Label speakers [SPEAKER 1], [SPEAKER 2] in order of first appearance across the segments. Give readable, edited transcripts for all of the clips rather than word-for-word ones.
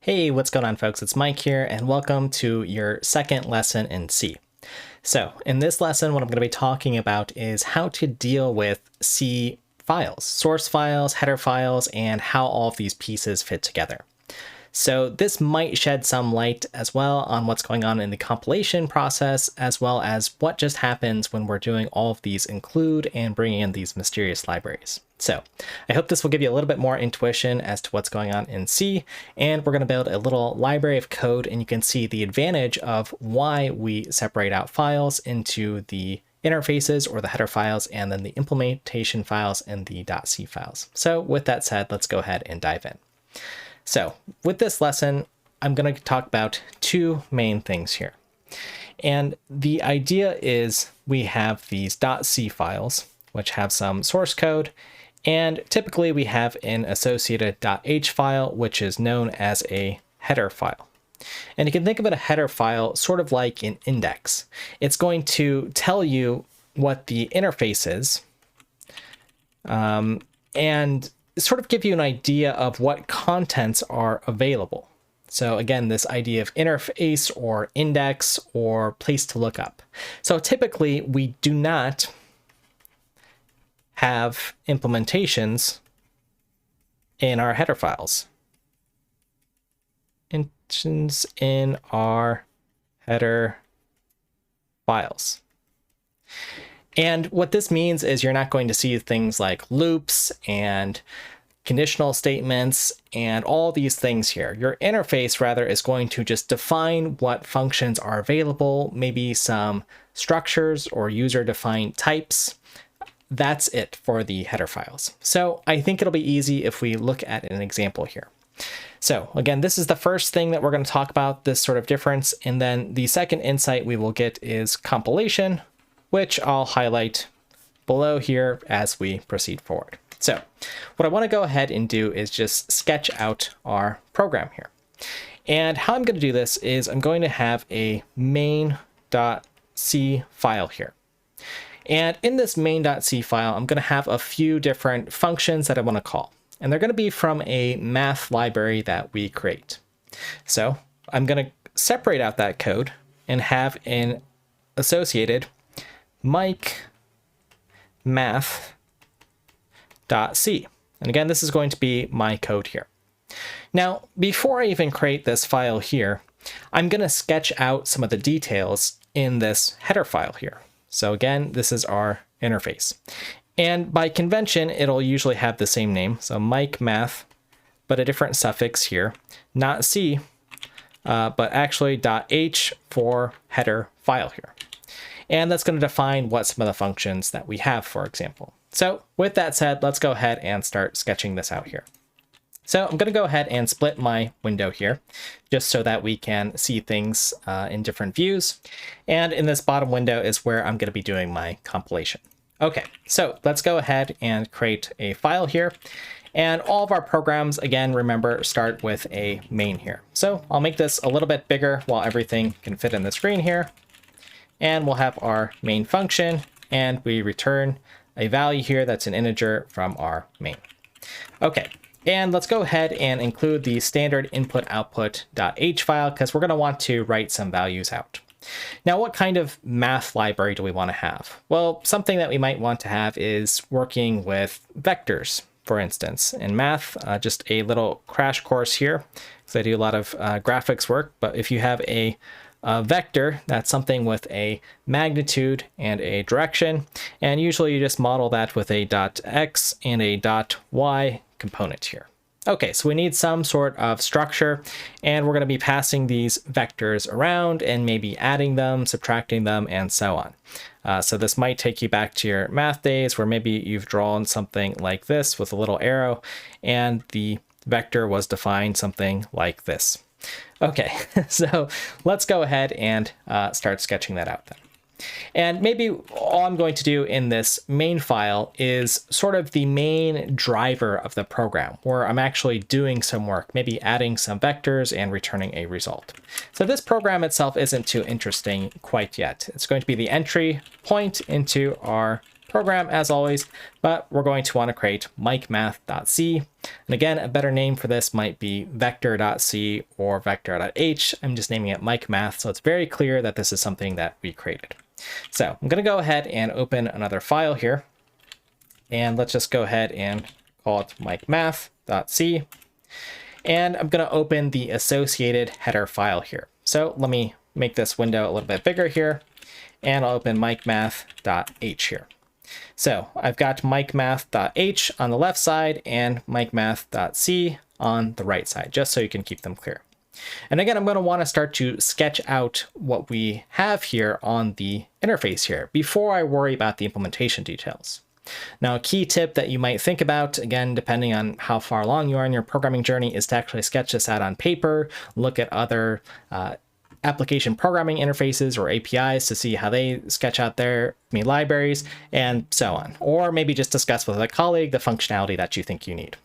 [SPEAKER 1] Hey, what's going on, folks? It's Mike here, and welcome to your second lesson in C. So in this lesson, what I'm going to be talking about is how to deal with C files, source files, header files, and how all of these pieces fit together. So this might shed some light as well on what's going on in the compilation process, as well as what just happens when we're doing all of these include and bringing in these mysterious libraries. So I hope this will give you a little bit more intuition as to what's going on in C, and we're going to build a little library of code, and you can see the advantage of why we separate out files into the interfaces or the header files, and then the implementation files and the .c files. So with that said, let's go ahead and dive in. So with this lesson, I'm going to talk about two main things here. And the idea is we have these .c files, which have some source code, and typically we have an associated .h file, which is known as a header file. And you can think of it a header file sort of like an index. It's going to tell you what the interface is, and sort of give you an idea of what contents are available. So again, this idea of interface or index or place to look up. So typically we do not have implementations in our header files. In our header files. And what this means is you're not going to see things like loops and conditional statements and all these things here. Your interface rather is going to just define what functions are available, maybe some structures or user-defined types. That's it for the header files. So I think it'll be easy if we look at an example here. So again, this is the first thing that we're going to talk about, this sort of difference. And then the second insight we will get is compilation, which I'll highlight below here as we proceed forward. So what I want to go ahead and do is just sketch out our program here. And how I'm going to do this is I'm going to have a main.c file here. And in this main.c file, I'm going to have a few different functions that I want to call. And they're going to be from a math library that we create. So I'm going to separate out that code and have an associated Mike math.c. And again, this is going to be my code here. Now, before I even create this file here, I'm going to sketch out some of the details in this header file here. So again, this is our interface. And by convention, it'll usually have the same name. So Mike math, but a different suffix here, not C, but actually .h for header file here. And that's going to define what some of the functions that we have, for example. So with that said, let's go ahead and start sketching this out here. So I'm going to go ahead and split my window here, just so that we can see things in different views. And in this bottom window is where I'm going to be doing my compilation. Okay, so let's go ahead and create a file here. And all of our programs, again, remember, start with a main here. So I'll make this a little bit bigger while everything can fit in the screen here. And we'll have our main function, and we return a value here that's an integer from our main. Okay, and let's go ahead and include the standard input-output.h file, because we're going to want to write some values out. Now, what kind of math library do we want to have? Well, something that we might want to have is working with vectors, for instance. In math, just a little crash course here, because I do a lot of graphics work, but if you have a vector, that's something with a magnitude and a direction, and usually you just model that with a .x and a .y component here. Okay, so we need some sort of structure, and we're going to be passing these vectors around and maybe adding them, subtracting them, and so on. So this might take you back to your math days where maybe you've drawn something like this with a little arrow, and the vector was defined something like this. Okay, so let's go ahead and start sketching that out then. And maybe all I'm going to do in this main file is sort of the main driver of the program, where I'm actually doing some work, maybe adding some vectors and returning a result. So this program itself isn't too interesting quite yet. It's going to be the entry point into our program as always, but we're going to want to create micmath.c. And again, a better name for this might be vector.c or vector.h. I'm just naming it micmath, so it's very clear that this is something that we created. So I'm going to go ahead and open another file here. And let's just go ahead and call it micmath.c. And I'm going to open the associated header file here. So let me make this window a little bit bigger here. And I'll open micmath.h here. So I've got micmath.h on the left side and micmath.c on the right side, just so you can keep them clear. And again, I'm going to want to start to sketch out what we have here on the interface here before I worry about the implementation details. Now, a key tip that you might think about, again, depending on how far along you are in your programming journey, is to actually sketch this out on paper, look at other application programming interfaces or APIs to see how they sketch out their libraries and so on. Or maybe just discuss with a colleague the functionality that you think you need.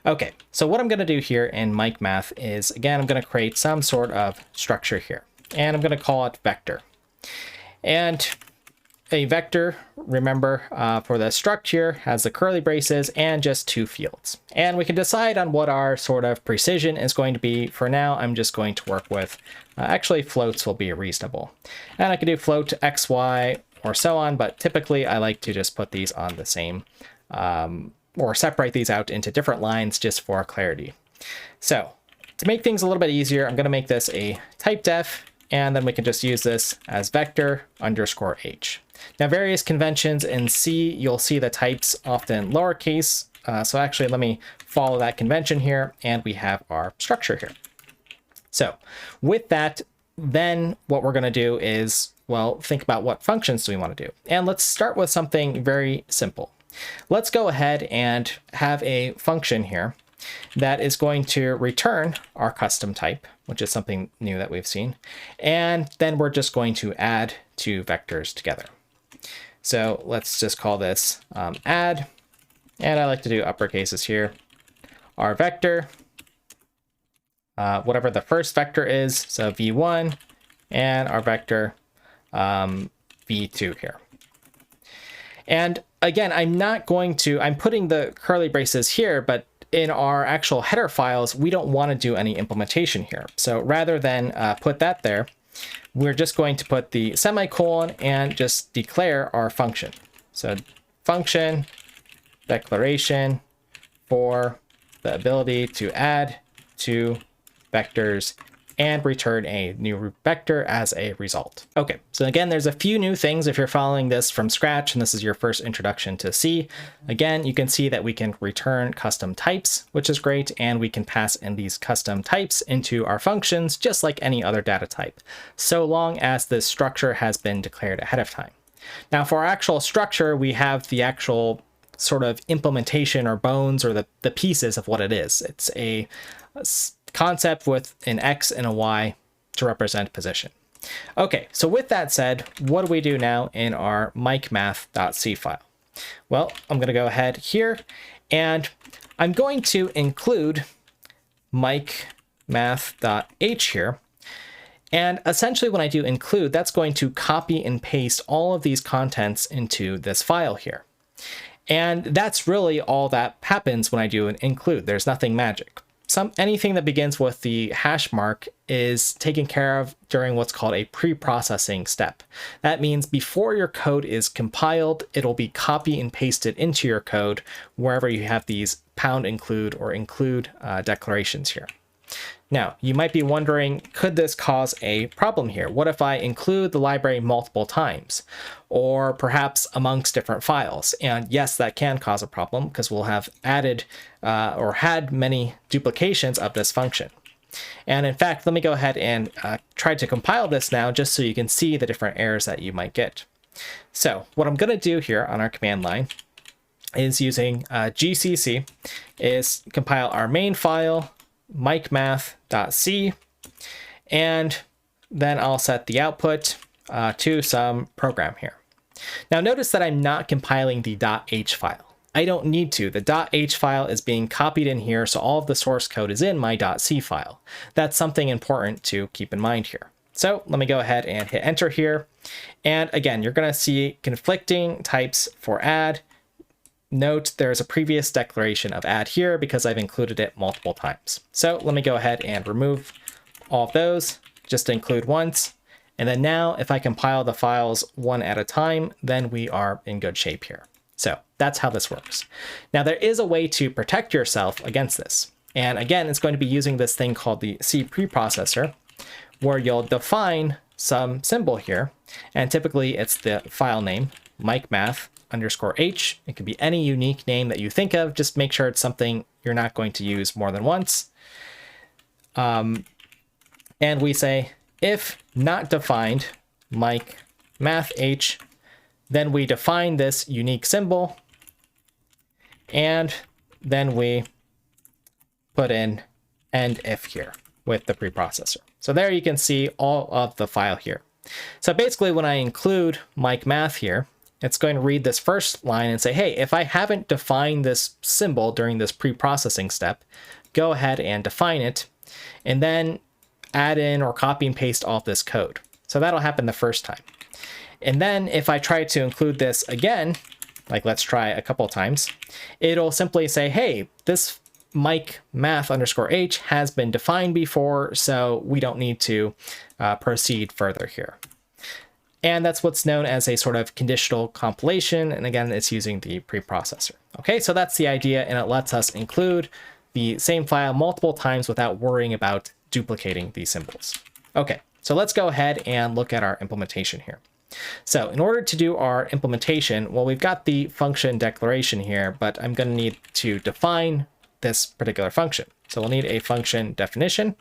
[SPEAKER 1] Okay, so what I'm going to do here in micmath is, again, I'm going to create some sort of structure here. And I'm going to call it vector. And a vector, remember, for the struct here has the curly braces and just 2 fields. And we can decide on what our sort of precision is going to be. For now, I'm just going to work with, actually floats will be reasonable. And I can do float x, y, or so on, but typically I like to just put these on the same, or separate these out into different lines just for clarity. So to make things a little bit easier, I'm going to make this a type def, and then we can just use this as vector underscore h. Now, various conventions in C, you'll see the types often lowercase. So actually, let me follow that convention here, and we have our structure here. So with that, then what we're going to do is, well, think about what functions do we want to do. And let's start with something very simple. Let's go ahead and have a function here that is going to return our custom type, which is something new that we've seen. And then we're just going to add 2 vectors together. So let's just call this add, and I like to do uppercases here. Our vector, whatever the first vector is, so v1, and our vector v2 here. And again, I'm putting the curly braces here, but in our actual header files, we don't want to do any implementation here. So rather than put that there, we're just going to put the semicolon and just declare our function. So function declaration for the ability to add 2 vectors and return a new vector as a result. Okay, so again, there's a few new things if you're following this from scratch and this is your first introduction to C. Again, you can see that we can return custom types, which is great, and we can pass in these custom types into our functions just like any other data type, so long as this structure has been declared ahead of time. Now, for our actual structure, we have the actual sort of implementation or bones or the pieces of what it is. It's a concept with an X and a Y to represent position. Okay, so with that said, what do we do now in our micmath.c file? Well, I'm going to go ahead here, and I'm going to include micmath.h here. And essentially when I do include, that's going to copy and paste all of these contents into this file here. And that's really all that happens when I do an include. There's nothing magic. Anything that begins with the hash mark is taken care of during what's called a pre-processing step. That means before your code is compiled, it'll be copy and pasted into your code wherever you have these pound include or include declarations here. Now, you might be wondering, could this cause a problem here? What if I include the library multiple times, or perhaps amongst different files? And yes, that can cause a problem because we'll have added or had many duplications of this function. And in fact, let me go ahead and try to compile this now just so you can see the different errors that you might get. So what I'm going to do here on our command line is using gcc is compile our main file, micmath.c, and then I'll set the output to some program here. Now notice that I'm not compiling the .h file. I don't need to. The .h file is being copied in here, so all of the source code is in my .c file. That's something important to keep in mind here. So let me go ahead and hit enter here. And again, you're going to see conflicting types for add. Note there's a previous declaration of add here because I've included it multiple times. So let me go ahead and remove all of those, just to include once. And then now if I compile the files one at a time, then we are in good shape here. So that's how this works. Now there is a way to protect yourself against this. And again, it's going to be using this thing called the C preprocessor, where you'll define some symbol here. And typically it's the file name, micmath_h. It could be any unique name that you think of. Just make sure it's something you're not going to use more than once. And we say, if not defined, micmath_h, then we define this unique symbol, and then we put in end if here with the preprocessor. So there you can see all of the file here. So basically when I include micmath here, it's going to read this first line and say, hey, if I haven't defined this symbol during this pre-processing step, go ahead and define it, and then add in or copy and paste all of this code. So that'll happen the first time. And then if I try to include this again, like let's try a couple times, it'll simply say, hey, this micmath_h has been defined before, so we don't need to proceed further here. And that's what's known as a sort of conditional compilation. And again, it's using the preprocessor. Okay, so that's the idea, and it lets us include the same file multiple times without worrying about duplicating these symbols. Okay, so let's go ahead and look at our implementation here. So in order to do our implementation, well, we've got the function declaration here, but I'm going to need to define this particular function. So we'll need a function definition,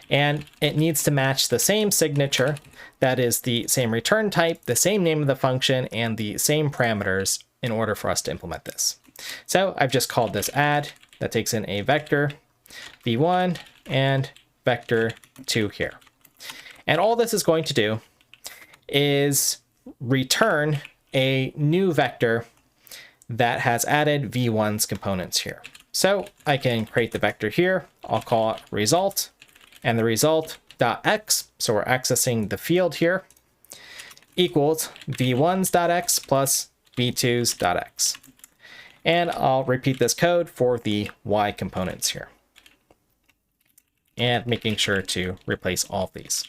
[SPEAKER 1] and it needs to match the same signature, that is the same return type, the same name of the function, and the same parameters in order for us to implement this. So I've just called this add, that takes in a vector v1 and vector 2 here. And all this is going to do is return a new vector that has added v1's components here. So I can create the vector here. I'll call it result, and the result.x, so we're accessing the field here, equals v1's.x plus v2's.x. And I'll repeat this code for the y components here, and making sure to replace all of these.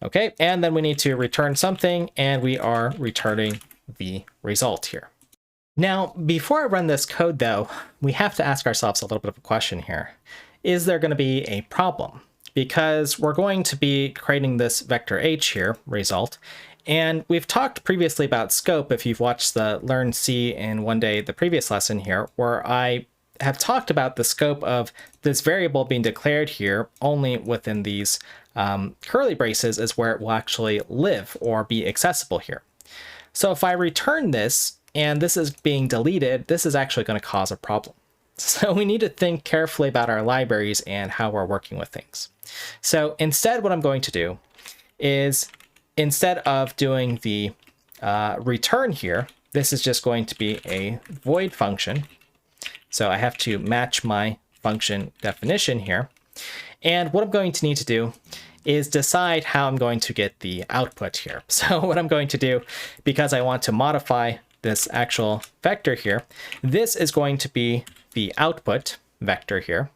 [SPEAKER 1] Okay, and then we need to return something, and we are returning the result here. Now, before I run this code though, we have to ask ourselves a little bit of a question here. Is there going to be a problem? Because we're going to be creating this vector h here, result, and we've talked previously about scope if you've watched the Learn C in one day, the previous lesson here, where I have talked about the scope of this variable being declared here only within these curly braces is where it will actually live or be accessible here. So if I return this and this is being deleted, this is actually going to cause a problem. So we need to think carefully about our libraries and how we're working with things. So instead, what I'm going to do is, instead of doing the return here, this is just going to be a void function. So I have to match my function definition here. And what I'm going to need to do is decide how I'm going to get the output here. So what I'm going to do, because I want to modify this actual vector here, this is going to be the output vector here.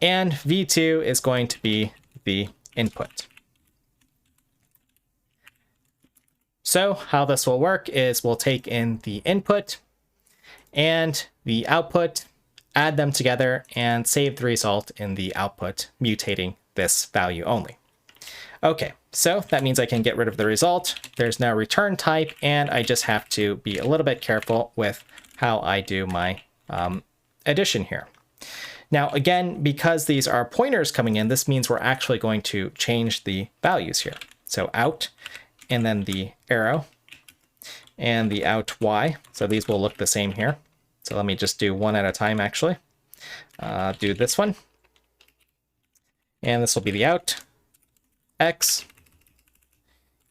[SPEAKER 1] And v2 is going to be the input. So how this will work is we'll take in the input and the output, add them together, and save the result in the output, mutating this value only. Okay, so that means I can get rid of the result. There's no return type, and I just have to be a little bit careful with how I do my addition here. Now, again, because these are pointers coming in, this means we're actually going to change the values here. So out, and then the arrow, and the out y. So these will look the same here. So let me just do one at a time, actually. Do this one. And this will be the out x,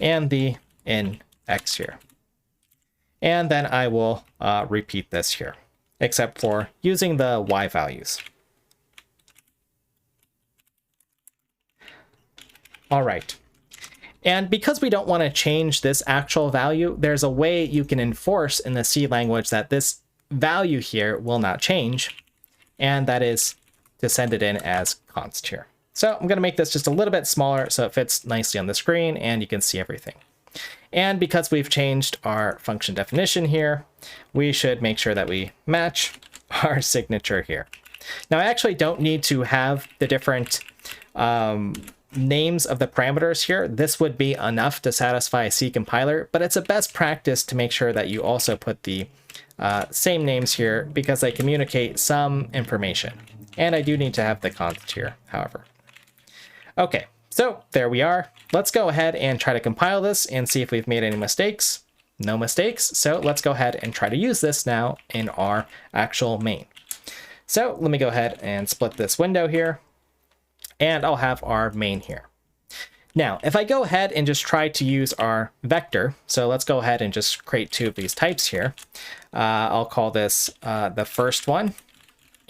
[SPEAKER 1] and the in x here. And then I will repeat this here, except for using the y values. All right. And because we don't want to change this actual value, there's a way you can enforce in the C language that this value here will not change, and that is to send it in as const here. So I'm going to make this just a little bit smaller so it fits nicely on the screen and you can see everything. And because we've changed our function definition here, we should make sure that we match our signature here. Now, I actually don't need to have the different names of the parameters here. This would be enough to satisfy a C compiler, but it's a best practice to make sure that you also put the same names here because they communicate some information. And I do need to have the const here, however. Okay, so there we are. Let's go ahead and try to compile this and see if we've made any mistakes. No mistakes. So let's go ahead and try to use this now in our actual main. So let me go ahead and split this window here, and I'll have our main here. Now, if I go ahead and just try to use our vector, so let's go ahead and just create two of these types here. I'll call this the first one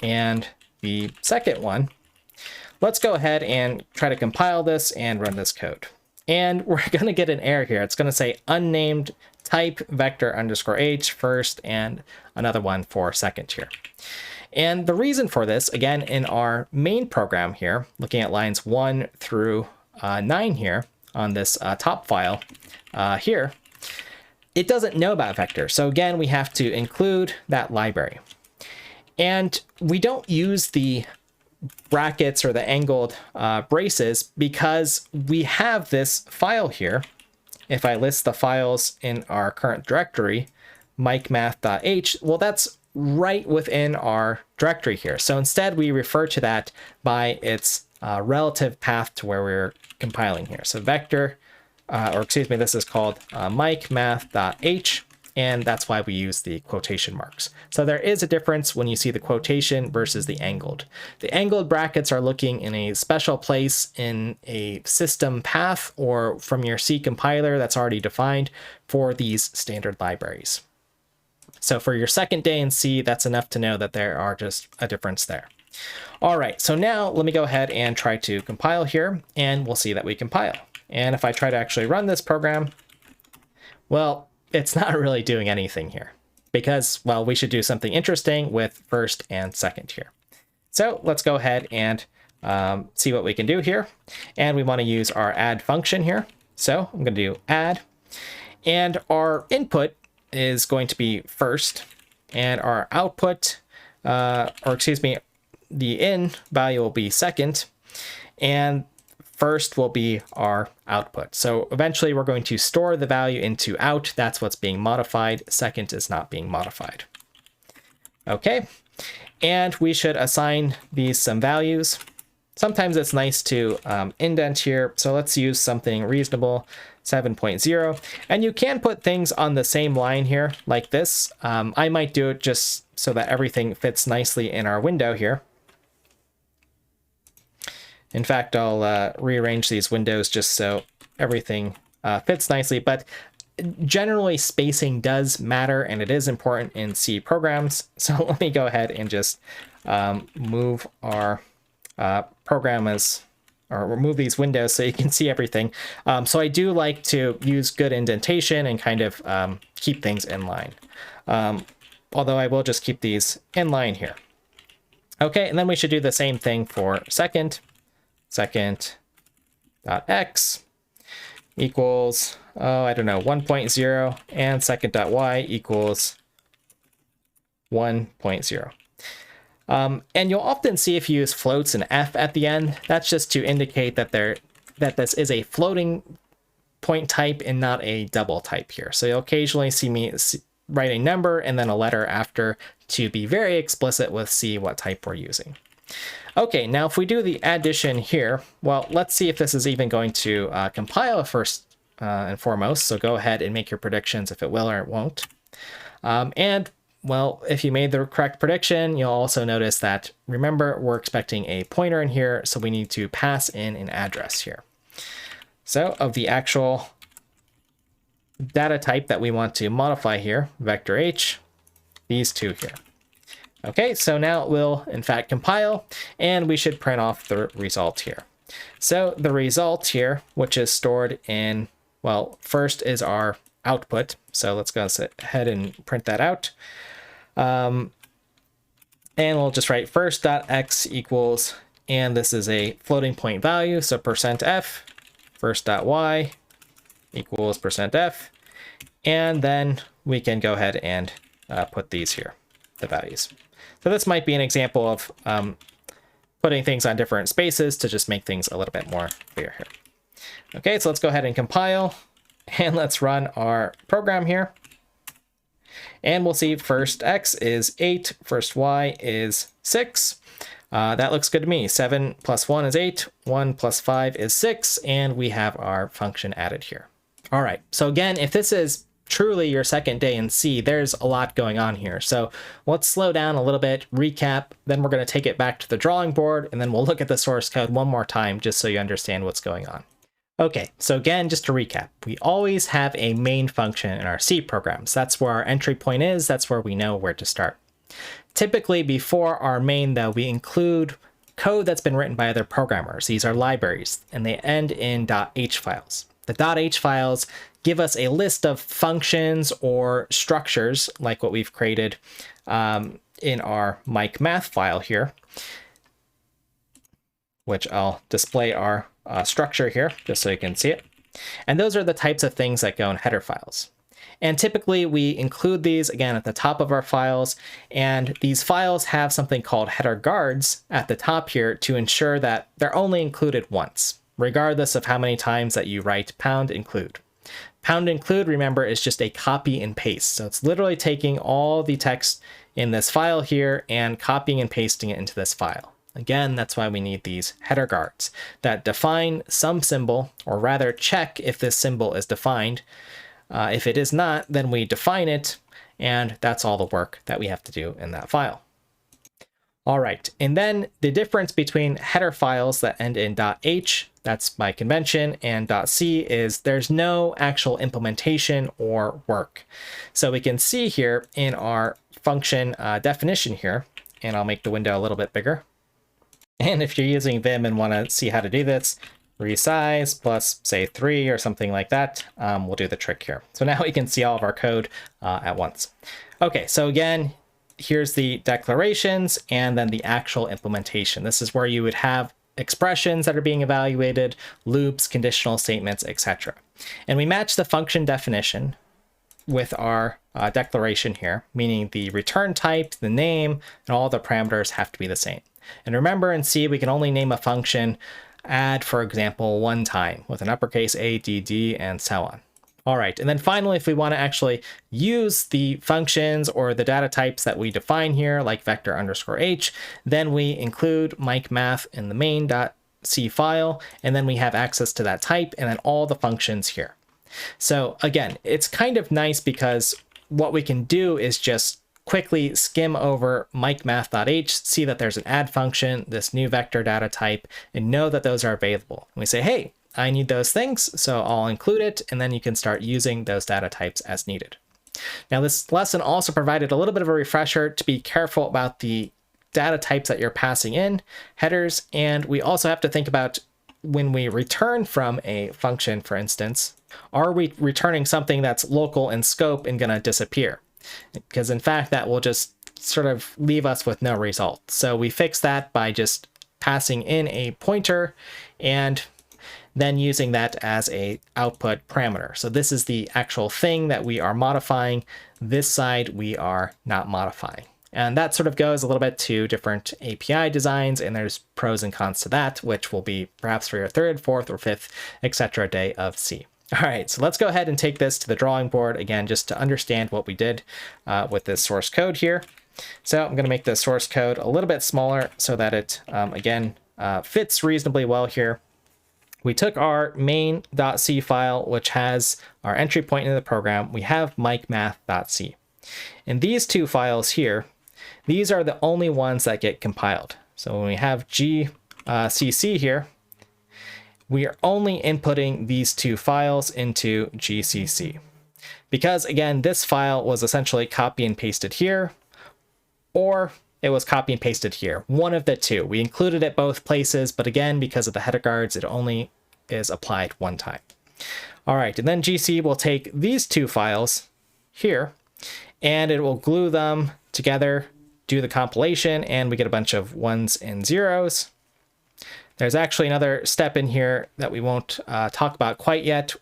[SPEAKER 1] and the second one. Let's go ahead and try to compile this and run this code. And we're going to get an error here. It's going to say unnamed type vector underscore h first and another one for second here. And the reason for this, again, in our main program here, looking at lines 1 through 9 here on this top file here, it doesn't know about vector. So again, we have to include that library. And we don't use the brackets or the angled braces because we have this file here. If I list the files in our current directory, micmath.h, well, that's right within our directory here. So instead we refer to that by its relative path to where we're compiling here. So vector, or excuse me, this is called micmath.h, and that's why we use the quotation marks. So there is a difference when you see the quotation versus the angled. The angled brackets are looking in a special place in a system path or from your C compiler that's already defined for these standard libraries. So for your second day in C, that's enough to know that there are just a difference there. All right, so now let me go ahead and try to compile here, and we'll see that we compile. And if I try to actually run this program, well, it's not really doing anything here because, well, we should do something interesting with first and second here. So let's go ahead and see what we can do here. And we want to use our add function here. So I'm going to do add, and our input is going to be first, and our output, or excuse me, the in value will be second, and first will be our output. So eventually we're going to store the value into out. That's what's being modified. Second is not being modified. Okay, and we should assign these some values. Sometimes it's nice to indent here. So let's use something reasonable, 7.0. And you can put things on the same line here like this. I might do it just so that everything fits nicely in our window here. In fact, I'll rearrange these windows just so everything fits nicely. But generally, spacing does matter, and it is important in C programs. So let me go ahead and just move our program or remove these windows so you can see everything. So I do like to use good indentation and kind of keep things in line. Although I will just keep these in line here. Okay, and then we should do the same thing for second. Second.x equals, I don't know, 1.0, and second.y equals 1.0. And you'll often see if you use floats and f at the end, that's just to indicate that this is a floating point type and not a double type here. So you'll occasionally see me write a number and then a letter after to be very explicit with C what type we're using. Okay, now if we do the addition here, well, let's see if this is even going to compile first and foremost. So go ahead and make your predictions if it will or it won't. And well, if you made the correct prediction, you'll also notice that, remember, we're expecting a pointer in here, so we need to pass in an address here. So of the actual data type that we want to modify here, vector h, these two here. Okay, so now it will in fact compile, and we should print off the result here. So the result here, which is stored in, well, first is our output. So let's go ahead and print that out. And we'll just write first.x equals, and this is a floating point value, so %f, first.y equals %f, and then we can go ahead and put these here, the values. So this might be an example of putting things on different spaces to just make things a little bit more clear here. Okay, so let's go ahead and compile, and let's run our program here. And we'll see first x is 8, first y is 6. That looks good to me. 7 plus 1 is 8, 1 plus 5 is 6, and we have our function added here. All right, so again, if this is truly your second day in C, there's a lot going on here. So let's slow down a little bit, recap, then we're going to take it back to the drawing board, and then we'll look at the source code one more time just so you understand what's going on. Okay, so again, just to recap, we always have a main function in our C programs. That's where our entry point is. That's where we know where to start. Typically, before our main, though, we include code that's been written by other programmers. These are libraries, and they end in .h files. The .h files give us a list of functions or structures, like what we've created in our math file here, which I'll display our structure here just so you can see it. And those are the types of things that go in header files. And typically we include these again at the top of our files, and these files have something called header guards at the top here to ensure that they're only included once, regardless of how many times that you write #include. #include, remember, is just a copy and paste. So it's literally taking all the text in this file here and copying and pasting it into this file. Again, that's why we need these header guards that define some symbol, or rather check if this symbol is defined. If it is not, then we define it, and that's all the work that we have to do in that file. All right, and then the difference between header files that end in .h, that's by convention, and .c is there's no actual implementation or work. So we can see here in our function definition here, and I'll make the window a little bit bigger. And if you're using Vim and want to see how to do this, resize plus say 3 or something like that, we'll do the trick here. So now we can see all of our code at once. Okay, so again, here's the declarations and then the actual implementation. This is where you would have expressions that are being evaluated, loops, conditional statements, etc. And we match the function definition with our declaration here, meaning the return type, the name, and all the parameters have to be the same. And remember, in C, we can only name a function add, for example, one time with an uppercase A, D, D, and so on. All right, and then finally, if we want to actually use the functions or the data types that we define here, like vector_h, then we include math in the main.c file, and then we have access to that type and then all the functions here. So again, it's kind of nice because what we can do is just quickly skim over math.h, see that there's an add function, this new vector data type, and know that those are available. And we say, hey, I need those things, so I'll include it, and then you can start using those data types as needed. Now, this lesson also provided a little bit of a refresher to be careful about the data types that you're passing in, headers, and we also have to think about when we return from a function, for instance, are we returning something that's local in scope and going to disappear? Because in fact, that will just sort of leave us with no result. So we fix that by just passing in a pointer and then using that as a output parameter. So this is the actual thing that we are modifying. This side we are not modifying. And that sort of goes a little bit to different API designs, and there's pros and cons to that, which will be perhaps for your third, fourth, or fifth, etc. day of C. All right, so let's go ahead and take this to the drawing board again, just to understand what we did with this source code here. So I'm going to make the source code a little bit smaller so that it, again, fits reasonably well here. We took our main.c file, which has our entry point into the program. We have math.c. And these two files here, these are the only ones that get compiled. So when we have gcc here, we are only inputting these two files into GCC. Because again, this file was essentially copy and pasted here, or it was copy and pasted here. One of the two. We included it both places, but again, because of the header guards, it only is applied one time. All right, and then GC will take these two files here, and it will glue them together, do the compilation, and we get a bunch of ones and zeros. There's actually another step in here that we won't talk about quite yet,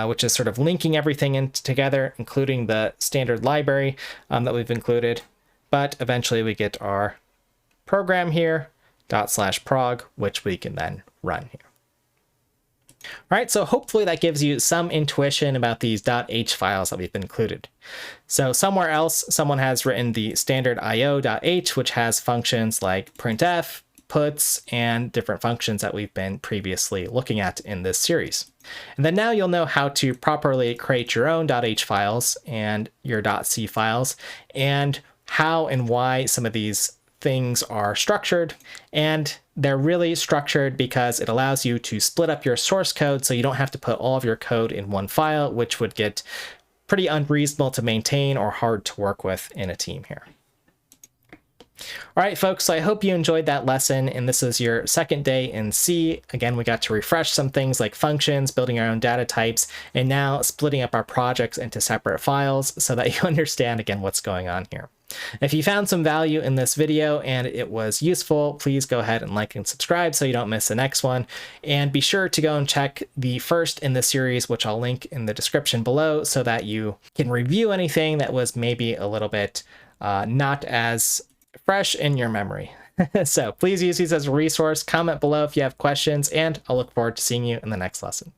[SPEAKER 1] which is sort of linking everything in together, including the standard library that we've included. But eventually we get our program here, /prog, which we can then run here. All right, so hopefully that gives you some intuition about these .h files that we've included. So somewhere else, someone has written the standard io.h, which has functions like printf, puts, and different functions that we've been previously looking at in this series. And then now you'll know how to properly create your own .h files and your .c files, and how and why some of these things are structured. And they're really structured because it allows you to split up your source code so you don't have to put all of your code in one file, which would get pretty unreasonable to maintain or hard to work with in a team here. All right, folks, so I hope you enjoyed that lesson, and this is your second day in C. Again, we got to refresh some things like functions, building our own data types, and now splitting up our projects into separate files so that you understand, again, what's going on here. If you found some value in this video and it was useful, please go ahead and like and subscribe so you don't miss the next one. And be sure to go and check the first in the series, which I'll link in the description below, so that you can review anything that was maybe a little bit not as fresh in your memory. So please use these as a resource. Comment below if you have questions, and I'll look forward to seeing you in the next lesson.